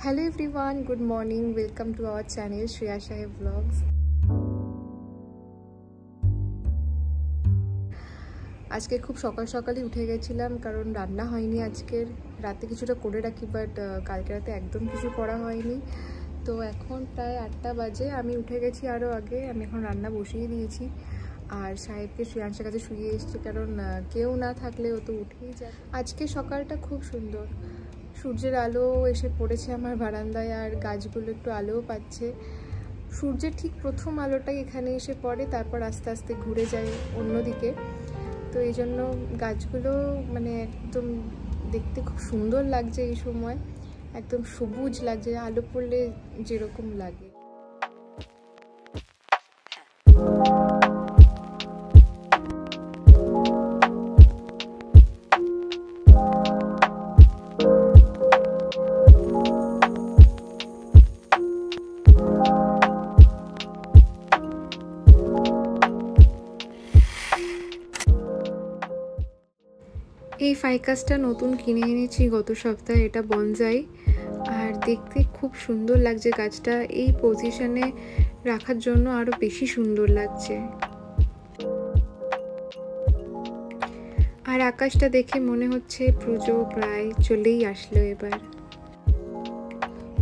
Hello everyone, good morning. Welcome to our channel Shreya Shahib Vlogs. আজকে খুব সকালই উঠে গেছিলাম কারণ রান্না হয়নি আজকের রাতে কিছুটা করে রাখি বাট কালকে রাতে একদম কিছু করা হয়নি। তো এখন প্রায় 8টা বাজে, আমি উঠে গেছি আরও আগে। আমি এখন রান্না বসিয়ে দিয়েছি আর সাহেবকে শ্রেয়াংশের কাছে শুয়ে এসেছি কারণ কেউ না থাকলে ও তো উঠেই যায়। আজকে সকালটা খুব সুন্দর, সূর্যের আলো এসে পড়েছে আমার বারান্দায় আর গাছগুলো একটু আলোও পাচ্ছে। সূর্যের ঠিক প্রথম আলোটাই এখানে এসে পড়ে, তারপর আস্তে আস্তে ঘুরে যায় অন্যদিকে। তো এই জন্য গাছগুলো মানে একদম দেখতে খুব সুন্দর লাগছে, এই সময় একদম সবুজ লাগছে, আলো পড়লে যেরকম লাগে। এই ফাইকাসটা নতুন কিনে এনেছি গত সপ্তাহে, এটা বনসাই আর দেখতে খুব সুন্দর লাগছে। গাছটা এই পজিশনে রাখার জন্য আরো বেশি সুন্দর লাগছে। আর আকাশটা দেখে মনে হচ্ছে পুজো প্রায় চলেই আসলো এবার।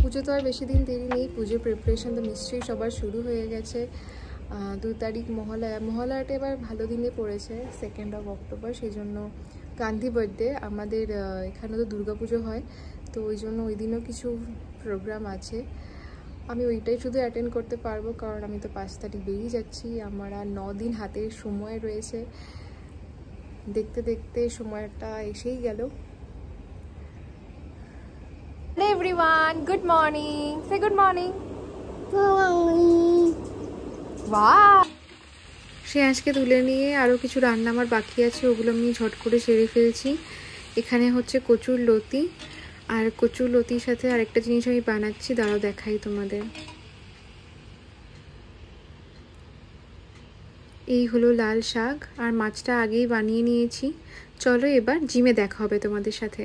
পুজো তো আর বেশি দিন দেরি নেই, পুজোর প্রিপারেশন তো নিশ্চয়ই সবার শুরু হয়ে গেছে। 2 তারিখ মহালয়াটা এবার ভালো দিনে পড়েছে, 2nd অক্টোবর, সেই জন্য গান্ধী বার্থডে। আমাদের এখানে তো দুর্গাপুজো হয়, তো ওই জন্য ওই দিনও কিছু প্রোগ্রাম আছে। আমি ওইটাই শুধু অ্যাটেন্ড করতে পারবো কারণ আমি তো 5 তারিখ বেরিয়ে যাচ্ছি। আমার আর 9 দিন হাতে সময় রয়েছে, দেখতে দেখতে সময়টা এসেই গেল। Hello everyone, good morning. Say good morning. Wow. শ্রেয়াংশকে তুলে নিয়ে আরও কিছু রান্না আমার বাকি আছে, ওগুলো আমি ঝট করে সেরে ফেলছি। এখানে হচ্ছে কচুর লতি, আর কচুর লতির সাথে আরেকটা জিনিস আমি বানাচ্ছি, দাঁড়াও দেখাই তোমাদের। এই হলো লাল শাক, আর মাছটা আগেই বানিয়ে নিয়েছি। চলো এবার জিমে দেখা হবে তোমাদের সাথে।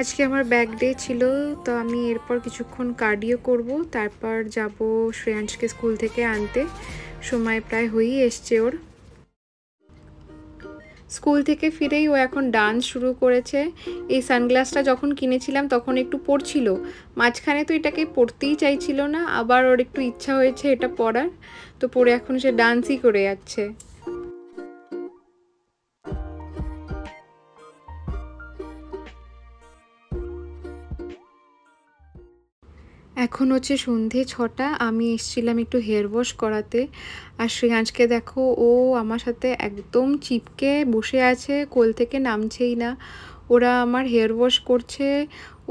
আজকে আমার ব্যাক ডে ছিল, তো আমি এরপর কিছুক্ষণ কার্ডিও করব, তারপর যাব শ্রেয়াংশকে স্কুল থেকে আনতে। সময় প্রায় হয়েই এসছে ওর। স্কুল থেকে ফিরেই ও এখন ডান্স শুরু করেছে। এই সানগ্লাসটা যখন কিনেছিলাম তখন একটু পরছিল, মাঝখানে তো এটাকে পরতেই চাইছিল না, আবার ওর একটু ইচ্ছা হয়েছে এটা পরার, তো পরে এখন সে ডান্সই করে যাচ্ছে। এখন হচ্ছে সন্ধে 6টা, আমি এসেছিলাম একটু হেয়ার ওয়াশ করাতে। আর শ্রেয়াংশকে দেখো, ও আমার সাথে একদম চিপকে বসে আছে, কোল থেকে নামছেই না। ওরা আমার হেয়ার ওয়াশ করছে,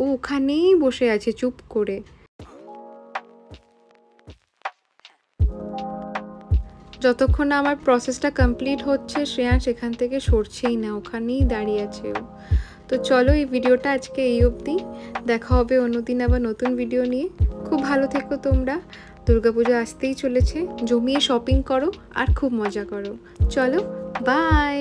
ও ওখানেই বসে আছে চুপ করে। যতক্ষণ না আমার প্রসেসটা কমপ্লিট হচ্ছে শ্রেয়াংশ এখান থেকে সরছেই না, ওখানেই দাঁড়িয়ে আছে ও। তো চলো এই ভিডিওটা আজকে এই অবধি, দেখা হবে অন্যদিন আবার নতুন ভিডিও নিয়ে। খুব ভালো থেকো তোমরা, দুর্গাপুজো আসতেই চলেছে, জমিয়ে শপিং করো আর খুব মজা করো। চলো বাই।